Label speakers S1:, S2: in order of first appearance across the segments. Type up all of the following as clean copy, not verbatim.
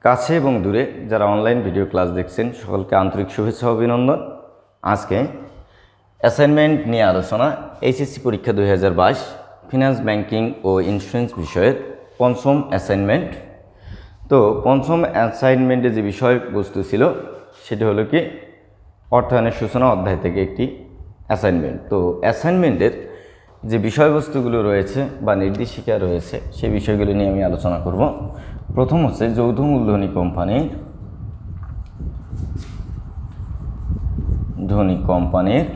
S1: কাছে এবং দূরে যারা অনলাইন ভিডিও ক্লাস দেখছেন সকলকে আন্তরিক শুভেচ্ছা ও অভিনন্দন। আজকে অ্যাসাইনমেন্ট নিয়ে আলোচনা। এইচএসসি পরীক্ষা 2022 ফিনান্স ব্যাংকিং ও ইন্স্যুরেন্স বিষয়ের পঞ্চম অ্যাসাইনমেন্ট। তো পঞ্চম অ্যাসাইনমেন্টে যে বিষয়বস্তু ছিল সেটি হলো কি অর্থায়নের সূচনা অধ্যায় থেকে একটি অ্যাসাইনমেন্ট। তো অ্যাসাইনমেন্টের যে বিষয়বস্তুগুলো রয়েছে বা নির্দেশিকা রয়েছে সেই বিষয়গুলো নিয়ে আমি আলোচনা করব। প্রথম হচ্ছে যৌথ মূলধনী কোম্পানির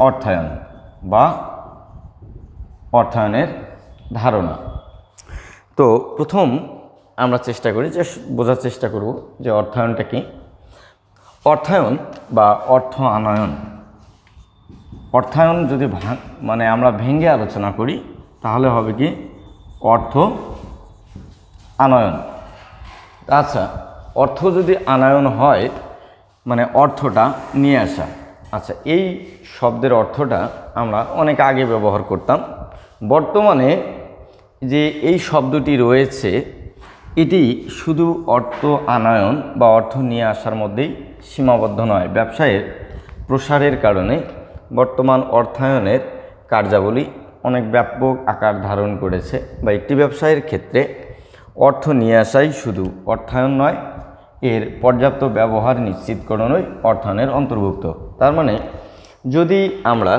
S1: অর্থায়ন বা অর্থায়নের ধারণা। তো প্রথম আমরা চেষ্টা করি যে বোঝার চেষ্টা করব যে অর্থায়নটা কি। অর্থায়ন বা অর্থ আনয়ন, অর্থায়ন যদি আমরা ভেঙে আলোচনা করি তাহলে হবে কি অর্থ আনয়ন। আচ্ছা, অর্থ যদি আনয়ন হয় মানে অর্থটা নিয়ে আসা। আচ্ছা, এই শব্দের অর্থটা আমরা অনেক আগে ব্যবহার করতাম। বর্তমানে যে এই শব্দটি রয়েছে এটি শুধু অর্থ আনয়ন বা অর্থ নিয়ে আসার মধ্যেই সীমাবদ্ধ নয়। ব্যবসায়ের প্রসারের কারণে বর্তমান অর্থায়নের কার্যাবলী অনেক ব্যাপক আকার ধারণ করেছে, বা একটি ব্যবসায়ের ক্ষেত্রে অর্থ নিয়ে আসাই শুধু অর্থায়ন নয়, এর পর্যাপ্ত ব্যবহার নিশ্চিতকরণই অর্থায়নের অন্তর্ভুক্ত। তার মানে যদি আমরা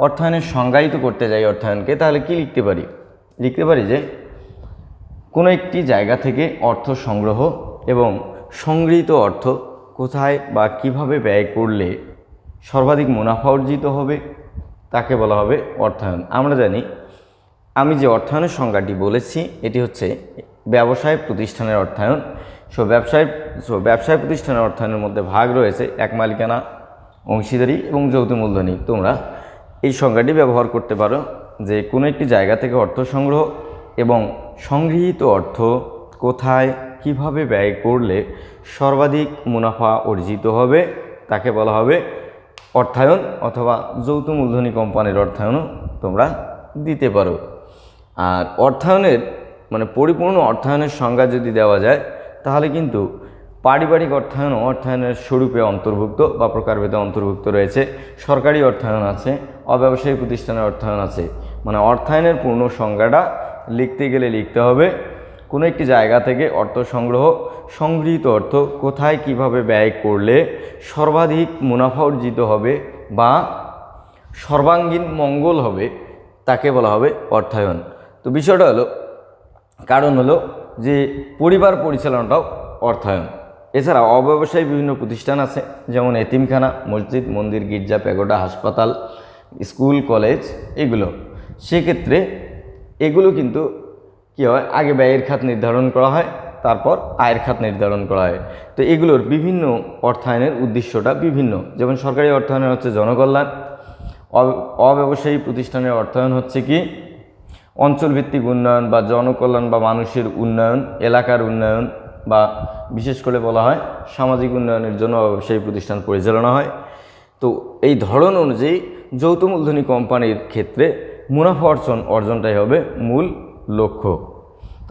S1: অর্থায়নের সংজ্ঞায়িত করতে যাই অর্থায়নকে, তাহলে কি লিখতে পারি যে কোনো একটি জায়গা থেকে অর্থ সংগ্রহ এবং সংগৃহীত অর্থ কোথায় বা কিভাবে ব্যয় করলে সর্বাধিক মুনাফা অর্জিত হবে তাকে বলা হবে অর্থায়ন। আমরা জানি, আমি যে অর্থায়নের সংজ্ঞাটি বলেছি এটি হচ্ছে ব্যবসায় প্রতিষ্ঠানের অর্থায়ন। ব্যবসায় প্রতিষ্ঠানের অর্থায়নের মধ্যে ভাগ রয়েছে এক মালিকানা, অংশীদারি এবং যৌথ মূলধনী। তোমরা এই সংজ্ঞাটি ব্যবহার করতে পারো যে কোনো একটি জায়গা থেকে অর্থ সংগ্রহ এবং সংগৃহীত অর্থ কোথায় কিভাবে ব্যয় করলে সর্বাধিক মুনাফা অর্জিত হবে তাকে বলা হবে অর্থায়ন, অথবা যৌথ মূলধনী কোম্পানির অর্থায়নও তোমরা দিতে পারো। আর অর্থায়নের পরিপূর্ণ অর্থায়নের সংজ্ঞা যদি দেওয়া যায় তাহলে কিন্তু পারিবারিক অর্থায়নও অর্থায়নের স্বরূপে অন্তর্ভুক্ত বা প্রকারভেদে অন্তর্ভুক্ত রয়েছে। সরকারি অর্থায়ন আছে, অব্যবসায়ী প্রতিষ্ঠানের অর্থায়ন আছে। অর্থায়নের পূর্ণ সংজ্ঞাটা লিখতে গেলে লিখতে হবে কোনো একটি জায়গা থেকে অর্থ সংগ্রহ, সংগৃহীত অর্থ কোথায় কিভাবে ব্যয় করলে সর্বাধিক মুনাফা অর্জিত হবে বা সর্বাঙ্গীন মঙ্গল হবে তাকে বলা হবে অর্থায়ন। তো বিষয়টা হলো, কারণ হলো যে পরিবার পরিচালনাটাও অর্থায়ন। এছাড়া অব্যবসায়ী বিভিন্ন প্রতিষ্ঠান আছে, যেমন এতিমখানা, মসজিদ, মন্দির, গির্জা, প্যাগোডা, হাসপাতাল, স্কুল, কলেজ, এগুলো। সেক্ষেত্রে এগুলো কিন্তু কী হয়, আগে ব্যয়ের খাত নির্ধারণ করা হয়, তারপর আয়ের খাত নির্ধারণ করা হয়। তো এগুলোর বিভিন্ন অর্থায়নের উদ্দেশ্যটা বিভিন্ন। যেমন সরকারি অর্থায়নের হচ্ছে জনকল্যাণ, অব্যবসায়ী প্রতিষ্ঠানের অর্থায়ন হচ্ছে কি অঞ্চলভিত্তিক উন্নয়ন বা জনকল্যাণ বা মানুষের উন্নয়ন, এলাকার উন্নয়ন, বা বিশেষ করে বলা হয় সামাজিক উন্নয়নের জন্য অব্যবসায়ী প্রতিষ্ঠান পরিচালনা হয়। তো এই ধরন অনুযায়ী যৌথ মূলধনী কোম্পানির ক্ষেত্রে মুনাফা অর্জনটাই হবে মূল লক্ষ্য।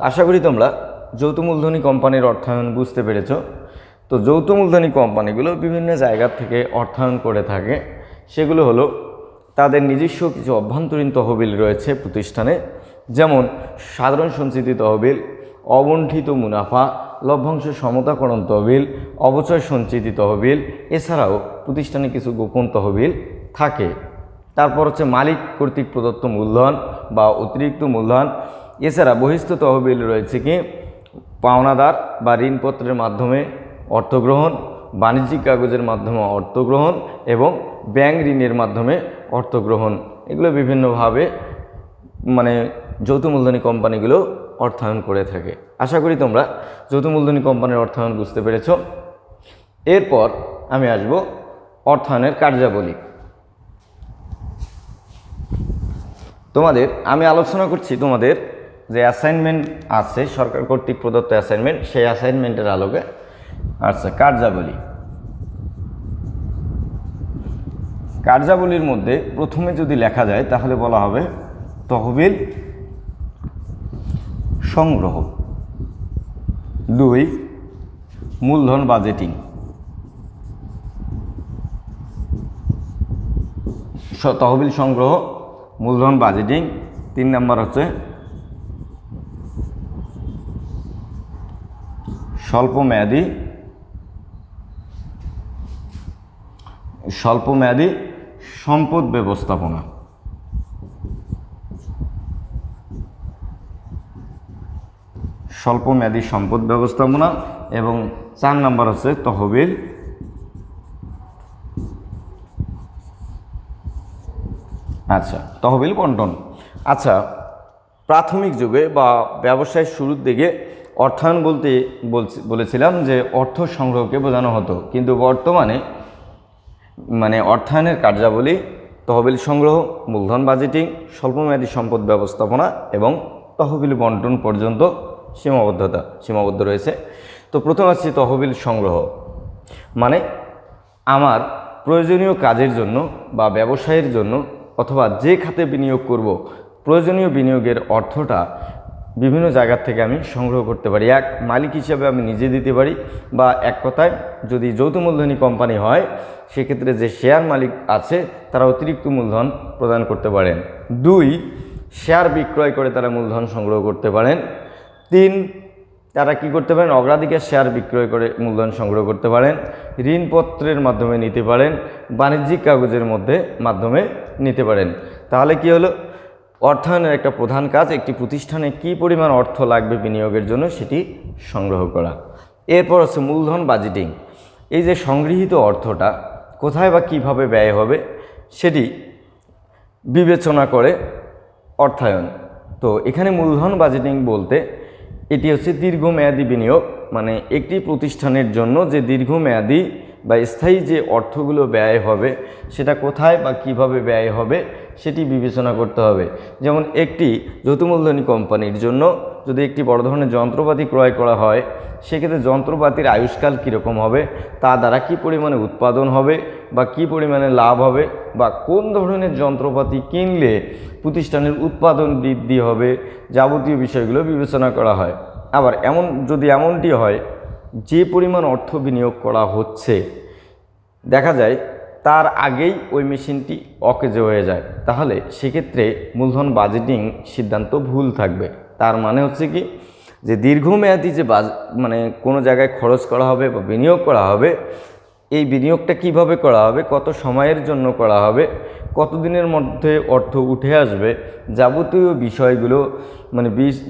S1: আশা করি তোমরা যৌথ মূলধনী কোম্পানির অর্থায়ন বুঝতে পেরেছ। তো যৌথ মূলধনী কোম্পানিগুলো বিভিন্ন জায়গা থেকে অর্থায়ন করে থাকে। সেগুলো হলো তাদের নিজস্ব কিছু অভ্যন্তরীণ তহবিল রয়েছে প্রতিষ্ঠানে, যেমন সাধারণ সঞ্চিতি তহবিল, অবণ্ঠিত মুনাফা, লভ্যাংশ সমতাকরণ তহবিল, অবচয় সঞ্চিতি তহবিল। এছাড়াও প্রতিষ্ঠানে কিছু গোপন তহবিল থাকে। তারপর হচ্ছে মালিক কর্তৃক প্রদত্ত মূলধন বা অতিরিক্ত মূলধন। এছাড়া বহিস্থ তহবিল রয়েছে কি পাওনাদার বা ঋণপত্রের মাধ্যমে অর্থগ্রহণ, বাণিজ্যিক কাগজের মাধ্যমে অর্থগ্রহণ এবং ব্যাংক ঋণের মাধ্যমে অর্থগ্রহণ। এগুলো বিভিন্নভাবে যৌথ মূলধনী কোম্পানিগুলো অর্থায়ন করে থাকে। আশা করি তোমরা যৌথ মূলধনী কোম্পানির অর্থায়ন বুঝতে পেরেছ। এরপর আমি আসব অর্থায়নের কার্যাবলী। আমি আলোচনা করছি তোমাদের যে অ্যাসাইনমেন্ট আছে, সরকার কর্তৃক প্রদত্ত অ্যাসাইনমেন্ট, সেই অ্যাসাইনমেন্টের আলোকে। আচ্ছা, কার্যাবলীর মধ্যে প্রথমে যদি লেখা যায় তাহলে বলা হবে তহবিল সংগ্রহ। 2 মূলধন বাজেটিং। তহবিল সংগ্রহ, মূলধন বাজেটিং। 3 নম্বর হচ্ছে স্বল্পমেয়াদী সম্পদ ব্যবস্থাপনা। স্বল্পমেয়াদী সম্পদ ব্যবস্থাপনা। এবং 4 নম্বর হচ্ছে তহবিল তহবিল বন্টন। আচ্ছা, প্রাথমিক যুগে বা ব্যবসায়ের শুরুর দিকে অর্থায়ন বলতে বলেছিলাম যে অর্থ সংগ্রহকে বোঝানো হতো, কিন্তু বর্তমানে অর্থায়নের কার্যাবলী তহবিল সংগ্রহ, মূলধন বাজেটিং, স্বল্পমেয়াদী সম্পদ ব্যবস্থাপনা এবং তহবিল বন্টন পর্যন্ত সীমাবদ্ধ রয়েছে। তো প্রথম আসছে তহবিল সংগ্রহ। মানে আমার প্রয়োজনীয় কাজের জন্য বা ব্যবসায়ের জন্য অথবা যে খাতে বিনিয়োগ করব, প্রয়োজনীয় বিনিয়োগের অর্থটা বিভিন্ন জায়গা থেকে আমি সংগ্রহ করতে পারি। এক মালিক হিসেবে আমি নিজে দিতে পারি, বা এক কথায় যদি যৌথ মূলধনী কোম্পানি হয় সেক্ষেত্রে যে শেয়ার মালিক আছে তারা অতিরিক্ত মূলধন প্রদান করতে পারেন। 2 শেয়ার বিক্রয় করে তারা মূলধন সংগ্রহ করতে পারেন। 3 তারা কি করতে পারেন, অগ্রাধিকার শেয়ার বিক্রয় করে মূলধন সংগ্রহ করতে পারেন। ঋণপত্রের মাধ্যমে নিতে পারেন, বাণিজ্যিক কাগজের মাধ্যমে নিতে পারেন। তাহলে কি হলো, অর্থায়নের একটা প্রধান কাজ একটি প্রতিষ্ঠানে কি পরিমাণ অর্থ লাগবে বিনিয়োগের জন্য সেটি সংগ্রহ করা। এরপর হচ্ছে মূলধন বাজেটিং। এই যে সংগৃহীত অর্থটা কোথায় বা কিভাবে ব্যয় হবে সেটি বিবেচনা করে অর্থায়ন। তো এখানে মূলধন বাজেটিং বলতে এটি হচ্ছে দীর্ঘমেয়াদী বিনিয়োগ, মানে একটি প্রতিষ্ঠানের জন্য যে দীর্ঘমেয়াদী বা স্থায়ী যে অর্থগুলো ব্যয় হবে সেটা কোথায় বা কিভাবে ব্যয় হবে সেটি বিবেচনা করতে হবে। যেমন একটি যৌথ মূলধনী কোম্পানির জন্য যদি একটি বড় ধরনের যন্ত্রপাতি ক্রয় করা হয় সেক্ষেত্রে যন্ত্রপাতির আয়ুষ্কাল কীরকম হবে, তা দ্বারা কী পরিমাণে উৎপাদন হবে বা কী পরিমাণে লাভ হবে, বা কোন ধরনের যন্ত্রপাতি কিনলে প্রতিষ্ঠানের উৎপাদন বৃদ্ধি হবে, যাবতীয় বিষয়গুলো বিবেচনা করা হয়। আবার যদি এমনটি হয় যে পরিমাণ অর্থ বিনিয়োগ করা হচ্ছে দেখা যায় তার আগেই ওই মেশিনটি অকেজো হয়ে যায়, তাহলে সেক্ষেত্রে মূলধন বাজেটিং সিদ্ধান্ত ভুল থাকবে। তার মানে হচ্ছে কি, যে দীর্ঘমেয়াদী যে কোনো জায়গায় খরচ করা হবে বা বিনিয়োগ করা হবে, এই বিনিয়োগটা কিভাবে করা হবে, কত সময়ের জন্য করা হবে, কতদিনের মধ্যে অর্থ উঠে আসবে, যাবতীয় বিষয়গুলো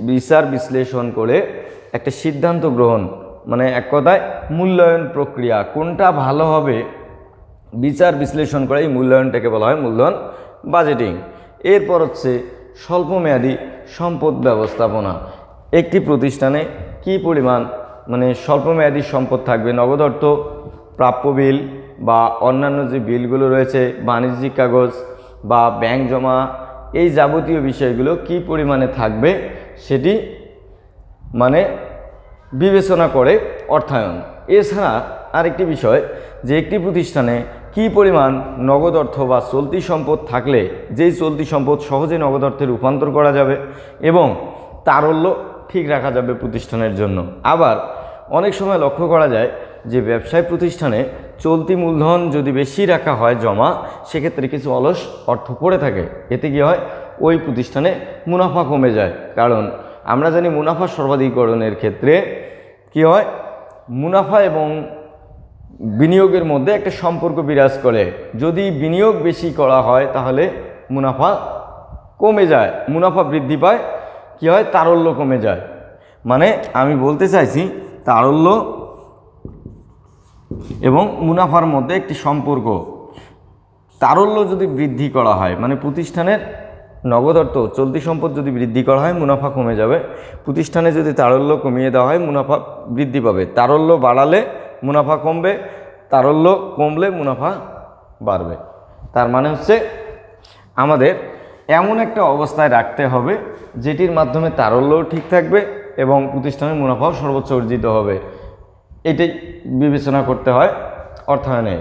S1: বিচার বিশ্লেষণ করে একটা সিদ্ধান্ত গ্রহণ, এক কথায় মূল্যায়ন প্রক্রিয়া কোনটা ভালো হবে বিচার বিশ্লেষণ করে এই মূল্যায়নটাকে বলা হয় মূলধন বাজেটিং। এরপর হচ্ছে স্বল্পমেয়াদী সম্পদ ব্যবস্থাপনা। একটি প্রতিষ্ঠানে কি পরিমাণ স্বল্পমেয়াদী সম্পদ থাকবে, নগদ অর্থ, প্রাপ্য বিল বা অন্যান্য যে বিলগুলো রয়েছে, বাণিজ্যিক কাগজ বা ব্যাংক জমা, এই যাবতীয় বিষয়গুলো কি পরিমাণে থাকবে সেটি বিবেচনা করে অর্থায়ন। এছাড়া আরেকটি বিষয় যে একটি প্রতিষ্ঠানে কি পরিমাণ নগদ অর্থ বা চলতি সম্পদ থাকলে যেই চলতি সম্পদ সহজে নগদ অর্থে রূপান্তর করা যাবে এবং তারল্য ঠিক রাখা যাবে প্রতিষ্ঠানের জন্য। আবার অনেক সময় লক্ষ্য করা যায় যে ব্যবসায় প্রতিষ্ঠানে চলতি মূলধন যদি বেশি রাখা হয় জমা, সেক্ষেত্রে কিছু অলস অর্থ পড়ে থাকে। এতে কি হয়, ওই প্রতিষ্ঠানে মুনাফা কমে যায়। কারণ আমরা জানি মুনাফা সর্বাধিকরণের ক্ষেত্রে কি হয়, মুনাফা এবং বিনিয়োগের মধ্যে একটা সম্পর্ক বিরাজ করে। যদি বিনিয়োগ বেশি করা হয় তাহলে মুনাফা কমে যায়, মুনাফা বৃদ্ধি পায়, কি হয়, তারল্য কমে যায়। আমি বলতে চাইছি তারল্য এবং মুনাফার মধ্যে একটি সম্পর্ক। তারল্য যদি বৃদ্ধি করা হয় প্রতিষ্ঠানের নগদ অর্থ চলতি সম্পদ যদি বৃদ্ধি করা হয় মুনাফা কমে যাবে, প্রতিষ্ঠানে যদি তারল্য কমিয়ে দেওয়া হয় মুনাফা বৃদ্ধি পাবে। তারল্য বাড়ালে মুনাফা কমবে, তারল্য কমলে মুনাফা বাড়বে। তার মানে হচ্ছে আমাদের এমন একটা অবস্থায় রাখতে হবে যেটির মাধ্যমে তারল্যও ঠিক থাকবে এবং প্রতিষ্ঠানের মুনাফাও সর্বোচ্চ অর্জিত হবে। এটাই বিবেচনা করতে হয় অর্থায়নে।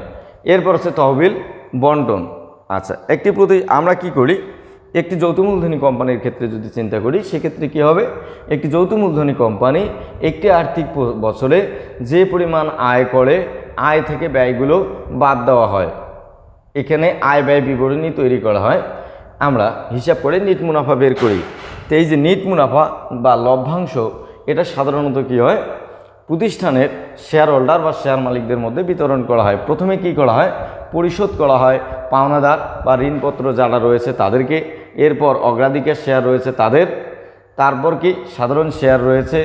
S1: এরপর হচ্ছে তহবিল বন্টন। আচ্ছা, আমরা কি করি, একটি যৌথ মূলধনী কোম্পানির ক্ষেত্রে যদি চিন্তা করি সেক্ষেত্রে কী হবে, একটি যৌথ মূলধনী কোম্পানি একটি আর্থিক বছরে যে পরিমাণ আয় করে আয় থেকে ব্যয়গুলো বাদ দেওয়া হয়, এখানে আয় ব্যয় বিবরণী তৈরি করা হয়, আমরা হিসাব করে নিট মুনাফা বের করি। তো এই যে নিট মুনাফা বা লভ্যাংশ, এটা সাধারণত কী হয়, প্রতিষ্ঠানের শেয়ার হোল্ডার বা শেয়ার মালিকদের মধ্যে বিতরণ করা হয়। প্রথমে কি করা হয়, পরিশোধ করা হয় পাওনাদার বা ঋণপত্র যারা রয়েছে তাদেরকে, এরপর অগ্রাধিকার শেয়ার রয়েছে তাদের, তারপর কি সাধারণ শেয়ার রয়েছে,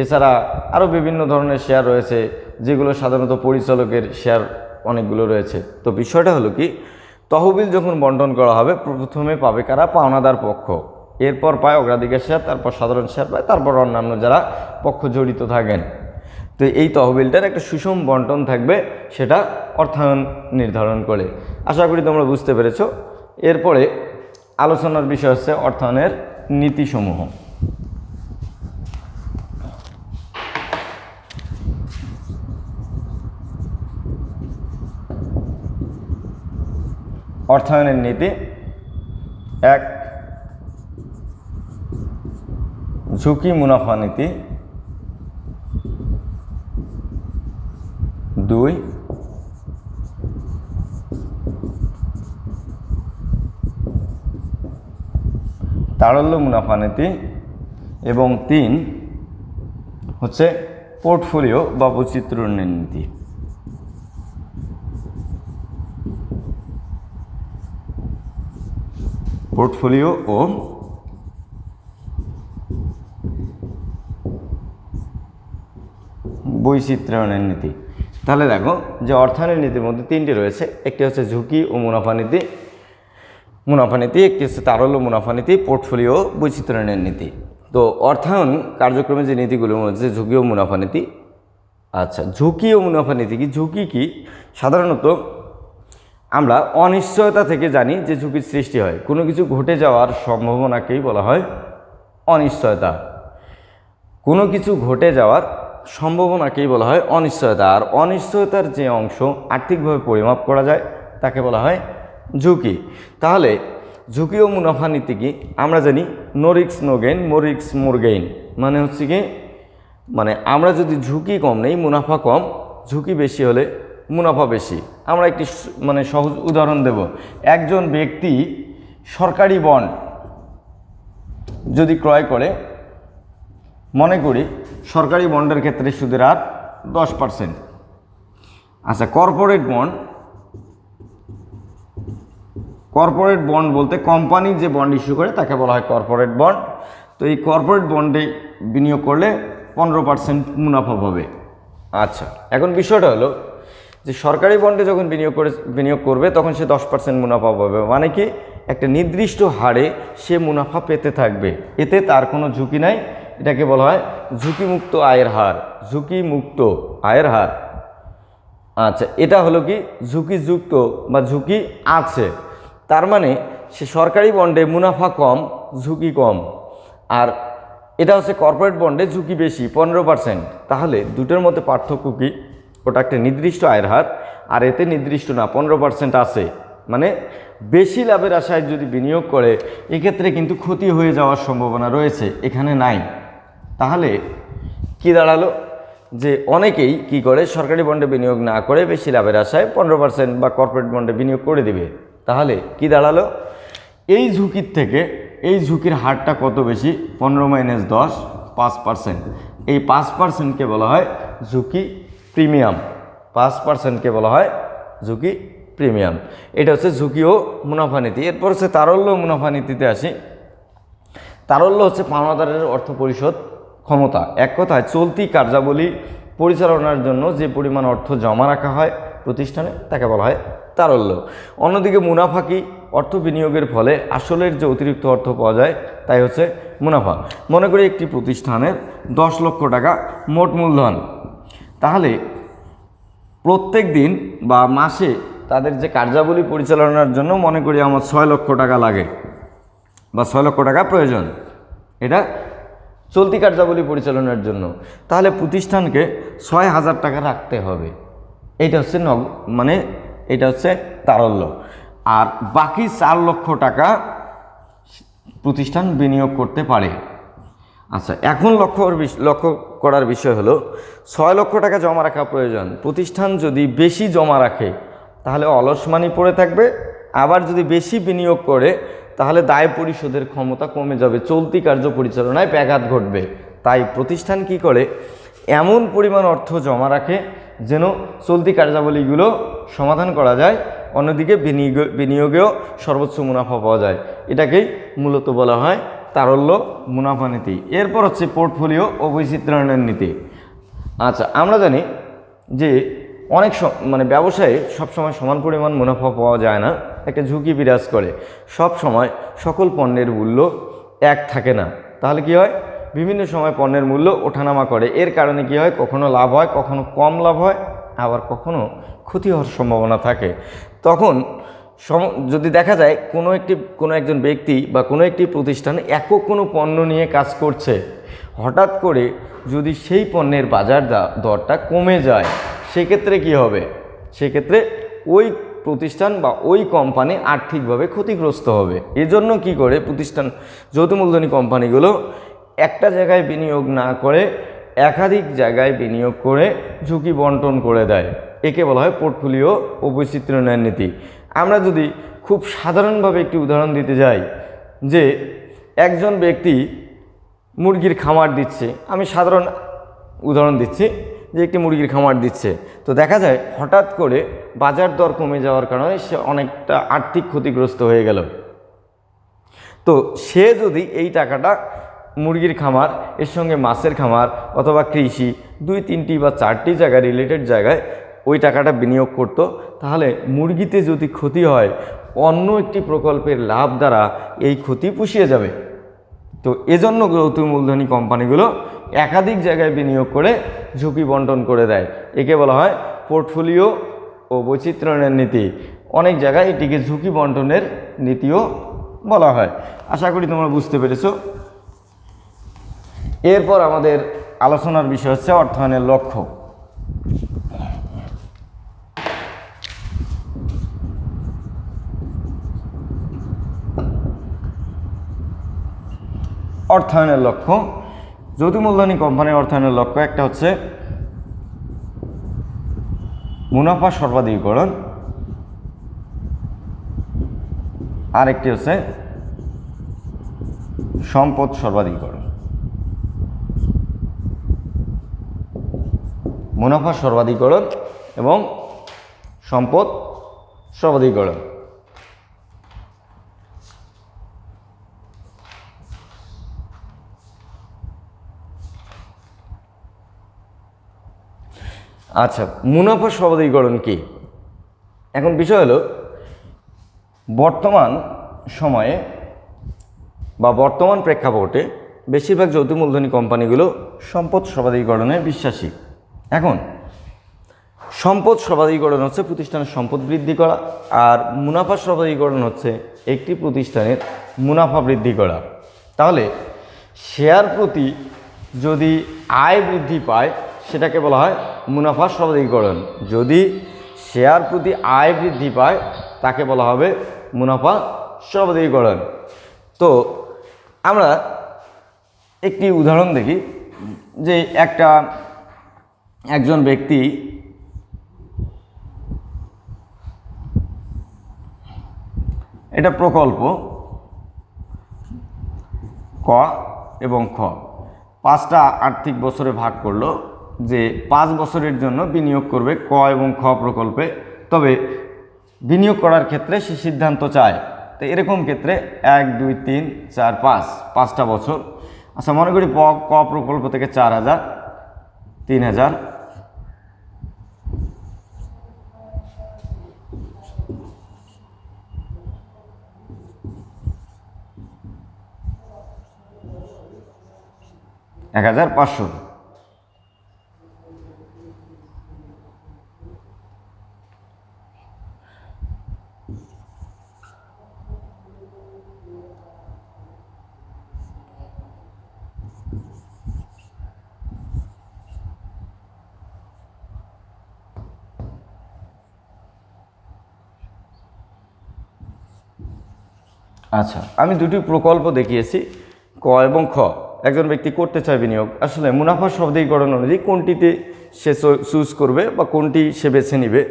S1: এছাড়া আরও বিভিন্ন ধরনের শেয়ার রয়েছে যেগুলো সাধারণত পরিচালকের শেয়ার অনেকগুলো রয়েছে। তো বিষয়টা হলো কি, তহবিল যখন বন্টন করা হবে প্রথমে পাবে কারা, পাওনাদার পক্ষ, এরপর পায় অগ্রাধিকার শেয়ার, তারপর সাধারণ শেয়ার পায়, তারপর অন্যান্য যারা পক্ষ জড়িত থাকেন। তো এই তহবিলটার একটা সুষম বন্টন থাকবে, সেটা অর্থায়ন নির্ধারণ করে। আশা করি তোমরা বুঝতে পেরেছ। এরপরে আলোচনার বিষয় হচ্ছে অর্থায়নের নীতিসমূহ। অর্থায়নের নীতি: 1, ঝুঁকি মুনাফা নীতি। 2, তারল্য মুনাফা নীতি। এবং 3 হচ্ছে পোর্টফোলিও বা বৈচিত্র্য উন্নয়ন নীতি। পোর্টফোলিও ও বৈচিত্র্যায়নের নীতি। তাহলে দেখো যে অর্থায়নের নীতির মধ্যে 3টি রয়েছে, একটি হচ্ছে ঝুঁকি ও মুনাফা নীতি, একটি হচ্ছে তারল্য মুনাফা নীতি, পোর্টফোলিও বৈচিত্র্যায়নের নীতি। তো অর্থায়ন কার্যক্রমে যে নীতিগুলোর মধ্যে ঝুঁকি ও মুনাফা নীতি। আচ্ছা, ঝুঁকি ও মুনাফা নীতি কি? ঝুঁকি কি? সাধারণত আমরা অনিশ্চয়তা থেকে জানি যে ঝুঁকির সৃষ্টি হয়, কোনো কিছু ঘটে যাওয়ার সম্ভাবনাকেই বলা হয় অনিশ্চয়তা। কোনো কিছু ঘটে যাওয়ার সম্ভাবনাকেই বলা হয় অনিশ্চয়তা। আর অনিশ্চয়তার যে অংশ আর্থিকভাবে পরিমাপ করা যায় তাকে বলা হয় ঝুঁকি। তাহলে ঝুঁকি ও মুনাফা নীতি কি? আমরা জানি নো রিস্ক নো গেইন, মোর রিস্ক মোর গেইন। মানে হচ্ছে কি, মানে আমরা যদি ঝুঁকি কম নেই, মুনাফা কম, ঝুঁকি বেশি হলে মুনাফা বেশি। আমরা একটি সহজ উদাহরণ দেব। একজন ব্যক্তি সরকারি বন্ড যদি ক্রয় করে, মনে করি সরকারি বন্ডের ক্ষেত্রে সুদের হার 10%। আচ্ছা, কর্পোরেট বন্ড বলতে কোম্পানি যে বন্ড ইস্যু করে তাকে বলা হয় কর্পোরেট বন্ড। তো এই কর্পোরেট বন্ডে বিনিয়োগ করলে 15% মুনাফা পাবে। আচ্ছা, এখন বিষয়টা হলো যে সরকারি বন্ডে যখন বিনিয়োগ করবে তখন সে 10% মুনাফা পাবে। মানে কি, একটা নির্দিষ্ট হারে সে মুনাফা পেতে থাকবে, এতে তার কোনো ঝুঁকি নাই। এটাকে বলা হয় ঝুঁকিমুক্ত আয়ের হার, ঝুঁকিমুক্ত আয়ের হার। আচ্ছা, এটা হলো কি ঝুঁকিযুক্ত বা ঝুঁকি আছে। তার মানে সে সরকারি বন্ডে মুনাফা কম, ঝুঁকি কম। আর এটা হচ্ছে কর্পোরেট বন্ডে ঝুঁকি বেশি, 15%। তাহলে দুটোর মধ্যে পার্থক্য কি? ওটা একটা নির্দিষ্ট আয়ের হার, আর এতে নির্দিষ্ট না, 15% আছে। মানে বেশি লাভের আশায় যদি বিনিয়োগ করে এক্ষেত্রে কিন্তু ক্ষতি হয়ে যাওয়ার সম্ভাবনা রয়েছে, এখানে নাই। তাহলে কি দাঁড়ালো, যে অনেকেই কি করে, সরকারি বন্ডে বিনিয়োগ না করে বেশি লাভের আশায় 15% বা কর্পোরেট বন্ডে বিনিয়োগ করে দিবে। তাহলে কি দাঁড়ালো, এই ঝুঁকির থেকে এই ঝুঁকির হারটা কত বেশি? 15 - 10, 5%। এই 5%কে বলা হয় ঝুঁকি প্রিমিয়াম। 5%কে বলা হয় ঝুঁকি প্রিমিয়াম। এটা হচ্ছে ঝুঁকি ও মুনাফা নীতি। এরপর হচ্ছে তারল্য মুনাফা নীতিতে আসি। তারল্য হচ্ছে পাওনাদারের অর্থ পরিশোধ ক্ষমতা। এক কথায় চলতি কার্যাবলী পরিচালনার জন্য যে পরিমাণ অর্থ জমা রাখা হয় প্রতিষ্ঠানে তাকে বলা হয় তারল্য। অন্যদিকে মুনাফা কি? অর্থ বিনিয়োগের ফলে আসলের যে অতিরিক্ত অর্থ পাওয়া যায় তাই হচ্ছে মুনাফা। মনে করি একটি প্রতিষ্ঠানের 10 লক্ষ টাকা মোট মূলধন, তাহলে প্রত্যেক দিন বা মাসে তাদের যে কার্যাবলী পরিচালনার জন্য মনে করি আমার 6 লক্ষ টাকা লাগে বা 6 লক্ষ টাকা প্রয়োজন, এটা চলতি কার্যাবলী পরিচালনার জন্য। তাহলে প্রতিষ্ঠানকে 6,000 টাকা রাখতে হবে। এইটা হচ্ছে এটা হচ্ছে তারল্য। আর বাকি 4 লক্ষ টাকা প্রতিষ্ঠান বিনিয়োগ করতে পারে। আচ্ছা, এখন লক্ষ্য করার বিষয় হলো 6 লক্ষ টাকা জমা রাখা প্রয়োজন। প্রতিষ্ঠান যদি বেশি জমা রাখে তাহলে অলস মানি পড়ে থাকবে, আবার যদি বেশি বিনিয়োগ করে তাহলে দায় পরিশোধের ক্ষমতা কমে যাবে, চলতি কার্য পরিচালনায় ব্যাঘাত ঘটবে। তাই প্রতিষ্ঠান কি করে, এমন পরিমাণ অর্থ জমা রাখে যেন চলতি কার্যাবলীগুলো সমাধান করা যায়, অন্যদিকে বিনিয়োগেও সর্বোচ্চ মুনাফা পাওয়া যায়। এটাকেই মূলত বলা হয় তারল্য মুনাফা নীতি। এরপর হচ্ছে পোর্টফোলিও ও বৈচিত্র্যায়নের নীতি। আচ্ছা, আমরা জানি যে অনেক ব্যবসায়ে সবসময় সমান পরিমাণ মুনাফা পাওয়া যায় না, একটা ঝুঁকি বিরাজ করে। সব সময় সকল পণ্যের মূল্য এক থাকে না, তাহলে কি হয়, বিভিন্ন সময় পণ্যের মূল্য ওঠানামা করে। এর কারণে কি হয়, কখনো লাভ হয়, কখনো কম লাভ হয়, আবার কখনো ক্ষতি হওয়ার সম্ভাবনা থাকে। তখন যদি দেখা যায় কোনো একজন ব্যক্তি বা কোনো একটি প্রতিষ্ঠান একক কোনো পণ্য নিয়ে কাজ করছে, হঠাৎ করে যদি সেই পণ্যের বাজার দরটা কমে যায়, সেক্ষেত্রে কি হবে, সেক্ষেত্রে ওই প্রতিষ্ঠান বা ওই কোম্পানি আর্থিকভাবে ক্ষতিগ্রস্ত হবে। এজন্য কি করে প্রতিষ্ঠান, যৌথ মূলধনী কোম্পানিগুলো একটা জায়গায় বিনিয়োগ না করে একাধিক জায়গায় বিনিয়োগ করে ঝুঁকি বন্টন করে দেয়। একে বলা হয় পোর্টফোলিও ও বৈচিত্র্যায়নের নীতি। আমরা যদি খুব সাধারণভাবে একটি উদাহরণ দিতে যাই, যে একজন ব্যক্তি মুরগির খামার দিচ্ছে, আমি সাধারণ উদাহরণ দিচ্ছি, যে একটি মুরগির খামার দিচ্ছে, তো দেখা যায় হঠাৎ করে বাজার দর কমে যাওয়ার কারণে সে অনেকটা আর্থিক ক্ষতিগ্রস্ত হয়ে গেল। তো সে যদি এই টাকাটা মুরগির খামার এর সঙ্গে মাছের খামার অথবা কৃষি 2-3টি বা 4টি জায়গায় রিলেটেড জায়গায় ওই টাকাটা বিনিয়োগ করত, তাহলে মুরগিতে যদি ক্ষতি হয়, অন্য একটি প্রকল্পের লাভ দ্বারা এই ক্ষতি পুষিয়ে যাবে। তো এজন্য যৌথ মূলধনী কোম্পানিগুলো একাধিক জায়গায় বিনিয়োগ করে ঝুঁকি বন্টন করে দেয়। একে বলা হয় পোর্টফোলিও ও বৈচিত্র্যায়নের নীতি। অনেক জায়গায় এটিকে ঝুঁকি বন্টনের নীতিও বলা হয়। আশা করি তোমরা বুঝতে পেরেছো। এরপর আমাদের আলোচনার বিষয় হচ্ছে অর্থায়নের লক্ষ্য। অর্থায়নের লক্ষ্য, যৌথ মূলধনী কোম্পানির অর্থায়নের লক্ষ্য একটা হচ্ছে মুনাফা সর্বাধিকরণ, আরেকটি হচ্ছে সম্পদ সর্বাধিকরণ। মুনাফা সর্বাধিকরণ এবং সম্পদ সর্বাধিকরণ। আচ্ছা, মুনাফা সর্বাধিকরণ কি? এখন বিষয় হলো, বর্তমান সময়ে বা বর্তমান প্রেক্ষাপটে বেশিরভাগ যৌথ মূলধনী কোম্পানিগুলো সম্পদ সর্বাধিকরণে বিশ্বাসী। এখন সম্পদ সর্বাধিকরণ হচ্ছে প্রতিষ্ঠানের সম্পদ বৃদ্ধি করা, আর মুনাফা সর্বাধিকরণ হচ্ছে একটি প্রতিষ্ঠানের মুনাফা বৃদ্ধি করা। তাহলে শেয়ার প্রতি যদি আয় বৃদ্ধি পায় সেটাকে বলা হয় মুনাফা সর্বাধিকরণ। যদি শেয়ার প্রতি আয় বৃদ্ধি পায় তাকে বলা হবে মুনাফা সর্বাধিকরণ। তো আমরা একটি উদাহরণ দেখি, যে একজন ব্যক্তি এটা প্রকল্প ক এবং খ 5টা আর্থিক বছরে ভাগ করলো, যে 5 বছরের জন্য বিনিয়োগ করবে ক এবং খ প্রকল্পে, তবে বিনিয়োগ করার ক্ষেত্রে সে সিদ্ধান্ত চায়। তো এরকম ক্ষেত্রে 1, 2, 3, 4, 5টা বছর। আচ্ছা, মনে করি ক প্রকল্প থেকে 4,000, 3,000, 1,500। আচ্ছা, আমি দুটি প্রকল্প দেখিয়েছি, ক এবং খ। একজন ব্যক্তি করতে চায় বিনিয়োগ, আসলে মুনাফা শব্দীকরণ অনুযায়ী কোনটিতে সে চুজ করবে বা কোনটি সে বেছে নিবে।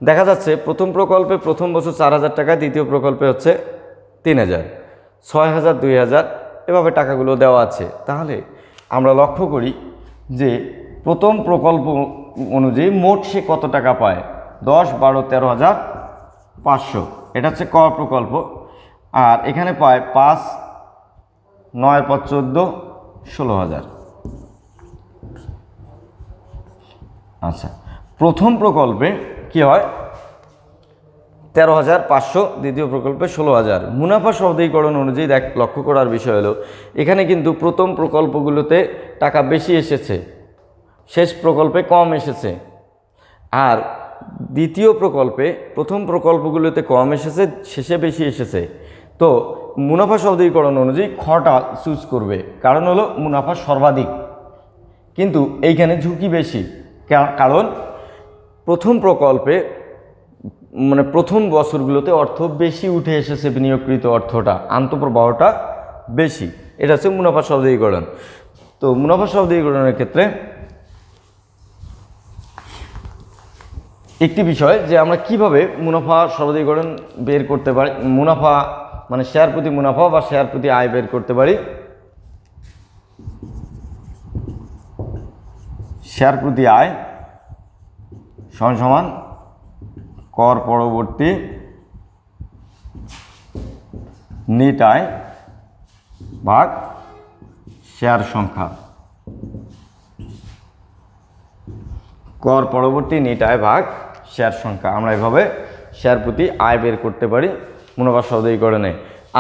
S1: দেখা যাচ্ছে প্রথম প্রকল্পে প্রথম বছর 4,000 টাকা, দ্বিতীয় প্রকল্পে হচ্ছে 3,000, 6,000, 2,000 এভাবে টাকাগুলো দেওয়া আছে। তাহলে আমরা লক্ষ্য করি যে প্রথম প্রকল্প অনুযায়ী মোট সে কত টাকা পায়, 10, 12, 13,500, এটা হচ্ছে ক প্রকল্প। আর এখানে পায় 5, 9, 5, 14, 16,000। আচ্ছা, প্রথম প্রকল্পে কি হয়, 13,500, দ্বিতীয় প্রকল্পে 16,000। মুনাফা শব্দীকরণ অনুযায়ী লক্ষ্য করার বিষয় হলো এখানে কিন্তু প্রথম প্রকল্পগুলোতে টাকা বেশি এসেছে, শেষ প্রকল্পে কম এসেছে। আর দ্বিতীয় প্রকল্পে প্রথম প্রকল্পগুলোতে কম এসেছে, শেষে বেশি এসেছে। তো মুনাফা শব্দীকরণ অনুযায়ী খটা চুজ করবে, কারণ হলো মুনাফা সর্বাধিক, কিন্তু এইখানে ঝুঁকি বেশি। কারণ প্রথম প্রকল্পে মানে প্রথম বছরগুলোতে অর্থ বেশি উঠে এসেছে, বিনিয়োগকৃত অর্থটা, আন্তঃপ্রবাহটা বেশি। এটা হচ্ছে মুনাফা শব্দীকরণ। তো মুনাফা শব্দীকরণের ক্ষেত্রে একটি বিষয় যে আমরা কিভাবে মুনাফা শব্দীকরণ বের করতে পারি, মুনাফা মানে শেয়ার প্রতি মুনাফা বা শেয়ার প্রতি আয় বের করতে পারি। শেয়ার প্রতি আয় সমান কর পরবর্তী নিট আয় ভাগ শেয়ার সংখ্যা। কর পরবর্তী নিট আয় ভাগ শেয়ার সংখ্যা। আমরা এভাবে শেয়ার প্রতি আয় বের করতে পারি মুনাফা শব্দীকরণে।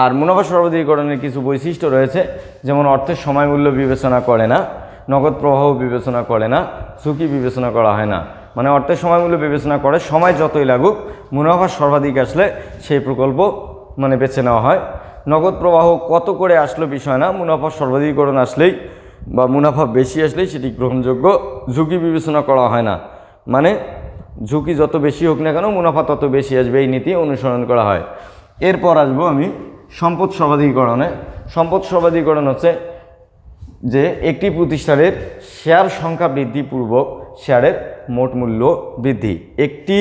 S1: আর মুনাফা শব্দীকরণের কিছু বৈশিষ্ট্য রয়েছে, যেমন অর্থের সময় মূল্য বিবেচনা করে না, নগদ প্রবাহ বিবেচনা করে না, ঝুঁকি বিবেচনা করা হয় না। মানে অর্থের সময় মূল্য বিবেচনা করে, সময় যতই লাগুক মুনাফা সর্বাধিক আসলে সেই প্রকল্প মানে বেছে নেওয়া হয়। নগদ প্রবাহ কত করে আসলো বিষয় না, মুনাফা সর্বাধিকরণ আসলেই বা মুনাফা বেশি আসলেই সেটি গ্রহণযোগ্য। ঝুঁকি বিবেচনা করা হয় না, মানে ঝুঁকি যত বেশি হোক না কেন মুনাফা তত বেশি আসবে, এই নীতি অনুসরণ করা হয়। এরপর আসবো আমি সম্পদ সর্বাধিকরণে। সম্পদ সর্বাধিকরণ হচ্ছে যে একটি প্রতিষ্ঠানের শেয়ার সংখ্যা বৃদ্ধিপূর্বক শেয়ারের মোট মূল্য বৃদ্ধি। একটি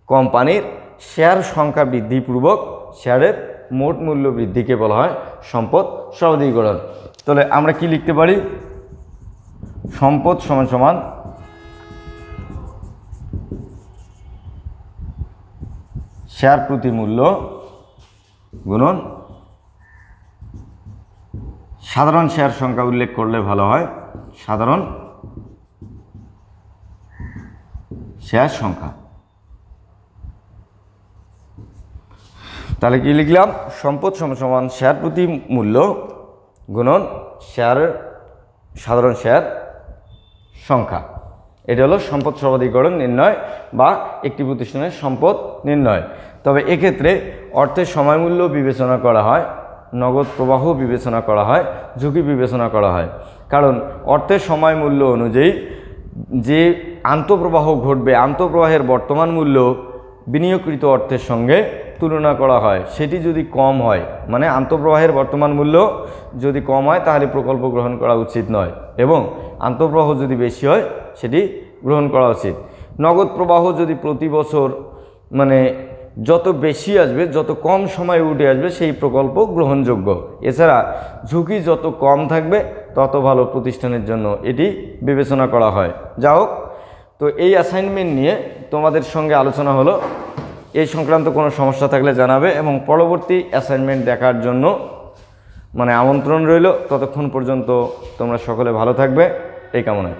S1: কোম্পানির শেয়ার সংখ্যা বৃদ্ধিপূর্বক শেয়ারের মোট মূল্য বৃদ্ধিকে বলা হয় সম্পদ সর্বাধিকরণ। তাহলে আমরা কি লিখতে পারি, সম্পদ সমান শেয়ার প্রতি মূল্য গুণন সাধারণ শেয়ার সংখ্যা উল্লেখ করলে ভালো হয়, সাধারণ শেয়ার সংখ্যা। তাহলে কি লিখলাম, সম্পদ সমান শেয়ার প্রতি মূল্য গুণন সাধারণ শেয়ার সংখ্যা। এটা হলো সম্পদ সর্বাধিকরণ নির্ণয় বা একটি প্রতিষ্ঠানের সম্পদ নির্ণয়। তবে এক্ষেত্রে অর্থের সময় মূল্য বিবেচনা করা হয়, নগদ প্রবাহ বিবেচনা করা হয়, ঝুঁকি বিবেচনা করা হয়। কারণ অর্থের সময় মূল্য অনুযায়ী যে আন্তঃপ্রবাহ ঘটবে, আন্তঃপ্রবাহের বর্তমান মূল্য বিনিয়োগকৃত অর্থের সঙ্গে তুলনা করা হয়। সেটি যদি কম হয়, মানে আন্তঃপ্রবাহের বর্তমান মূল্য যদি কম হয় তাহলে প্রকল্প গ্রহণ করা উচিত নয়, এবং আন্তঃপ্রবাহ যদি বেশি হয় সেটি গ্রহণ করা উচিত। নগদ প্রবাহ যদি প্রতি বছর মানে যত বেশি আসবে, যত কম সময়ে উঠে আসবে সেই প্রকল্প গ্রহণযোগ্য। এছাড়া ঝুঁকি যত কম থাকবে তত ভালো প্রতিষ্ঠানের জন্য এটি বিবেচনা করা হয়। যা হোক, তো এই অ্যাসাইনমেন্ট নিয়ে তোমাদের সঙ্গে আলোচনা হলো। এই সংক্রান্ত কোনো সমস্যা থাকলে জানাবে, এবং পরবর্তী অ্যাসাইনমেন্ট দেখার জন্য মানে আমন্ত্রণ রইল। ততক্ষণ পর্যন্ত তোমরা সকলে ভালো থাকবে, এই কামনায়।